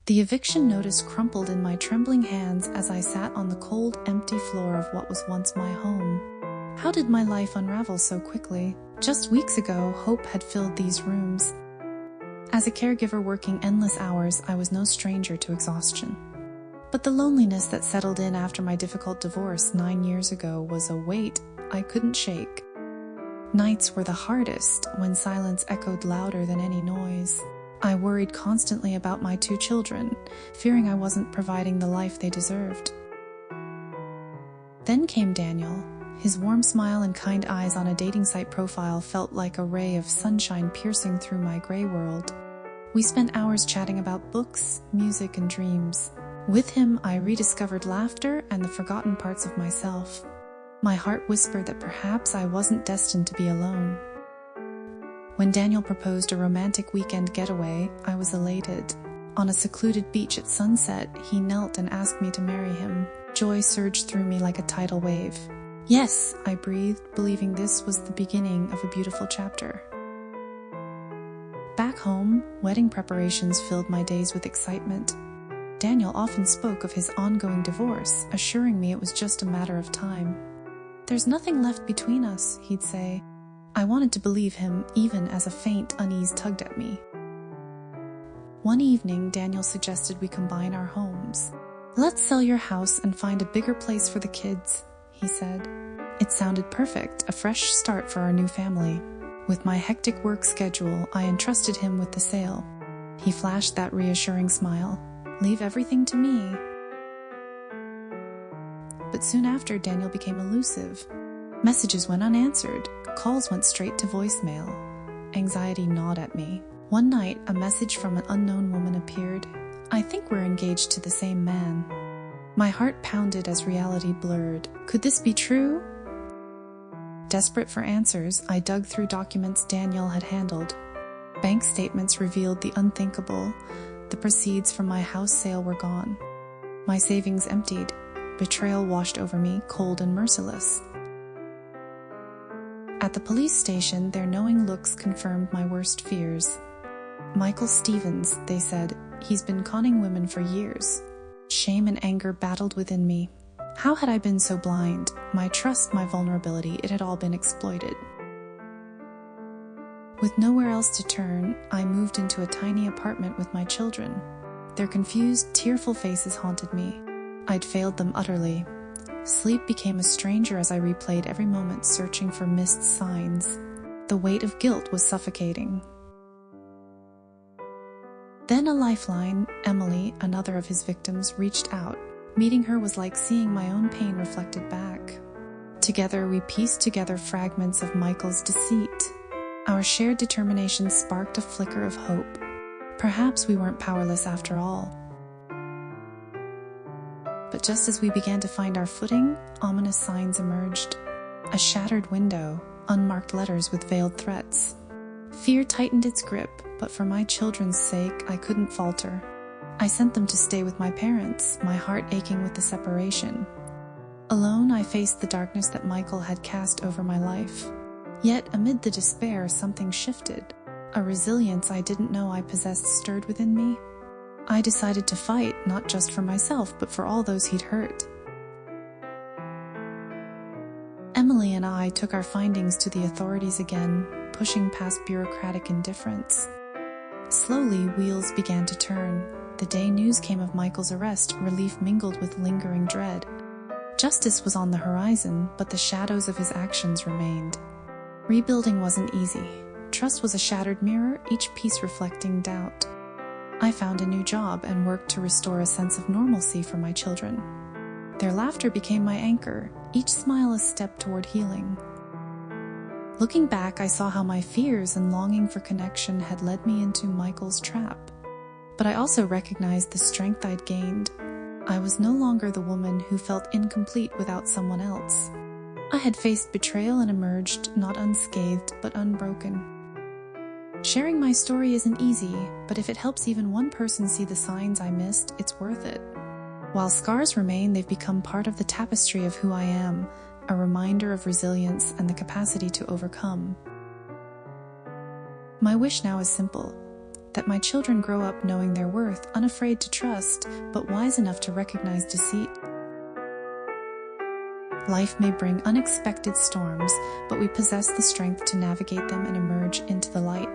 The eviction notice crumpled in my trembling hands as I sat on the cold, empty floor of what was once my home. How did my life unravel so quickly? Just weeks ago, hope had filled these rooms. As a caregiver working endless hours, I was no stranger to exhaustion. But the loneliness that settled in after my difficult divorce 9 years ago was a weight I couldn't shake. Nights were the hardest, when silence echoed louder than any noise. I worried constantly about my 2 children, fearing I wasn't providing the life they deserved. Then came Daniel. His warm smile and kind eyes on a dating site profile felt like a ray of sunshine piercing through my gray world. We spent hours chatting about books, music, and dreams. With him, I rediscovered laughter and the forgotten parts of myself. My heart whispered that perhaps I wasn't destined to be alone. When Daniel proposed a romantic weekend getaway, I was elated. On a secluded beach at sunset, he knelt and asked me to marry him. Joy surged through me like a tidal wave. Yes, I breathed, believing this was the beginning of a beautiful chapter. Back home, wedding preparations filled my days with excitement. Daniel often spoke of his ongoing divorce, assuring me it was just a matter of time. "There's nothing left between us," he'd say. I wanted to believe him, even as a faint unease tugged at me. One evening, Daniel suggested we combine our homes. "Let's sell your house and find a bigger place for the kids," he said. It sounded perfect, a fresh start for our new family. With my hectic work schedule, I entrusted him with the sale. He flashed that reassuring smile. "Leave everything to me." But soon after, Daniel became elusive. Messages went unanswered. Calls went straight to voicemail. Anxiety gnawed at me. One night, a message from an unknown woman appeared. "I think we're engaged to the same man." My heart pounded as reality blurred. Could this be true? Desperate for answers, I dug through documents Daniel had handled. Bank statements revealed the unthinkable. The proceeds from my house sale were gone. My savings emptied. Betrayal washed over me, cold and merciless. At the police station, their knowing looks confirmed my worst fears. "Michael Stevens," they said. "He's been conning women for years." Shame and anger battled within me. How had I been so blind? My trust, my vulnerability, it had all been exploited. With nowhere else to turn, I moved into a tiny apartment with my children. Their confused, tearful faces haunted me. I'd failed them utterly. Sleep became a stranger as I replayed every moment, searching for missed signs. The weight of guilt was suffocating. Then a lifeline, Emily, another of his victims, reached out. Meeting her was like seeing my own pain reflected back. Together, we pieced together fragments of Michael's deceit. Our shared determination sparked a flicker of hope. Perhaps we weren't powerless after all. But just as we began to find our footing, ominous signs emerged. A shattered window, unmarked letters with veiled threats. Fear tightened its grip, but for my children's sake, I couldn't falter. I sent them to stay with my parents, my heart aching with the separation. Alone, I faced the darkness that Michael had cast over my life. Yet, amid the despair, something shifted. A resilience I didn't know I possessed stirred within me. I decided to fight, not just for myself, but for all those he'd hurt. Emily and I took our findings to the authorities again, pushing past bureaucratic indifference. Slowly, wheels began to turn. The day news came of Michael's arrest, relief mingled with lingering dread. Justice was on the horizon, but the shadows of his actions remained. Rebuilding wasn't easy. Trust was a shattered mirror, each piece reflecting doubt. I found a new job and worked to restore a sense of normalcy for my children. Their laughter became my anchor, each smile a step toward healing. Looking back, I saw how my fears and longing for connection had led me into Michael's trap. But I also recognized the strength I'd gained. I was no longer the woman who felt incomplete without someone else. I had faced betrayal and emerged not unscathed, but unbroken. Sharing my story isn't easy, but if it helps even one person see the signs I missed, it's worth it. While scars remain, they've become part of the tapestry of who I am, a reminder of resilience and the capacity to overcome. My wish now is simple. that my children grow up knowing their worth, unafraid to trust, but wise enough to recognize deceit. Life may bring unexpected storms, but we possess the strength to navigate them and emerge into the light.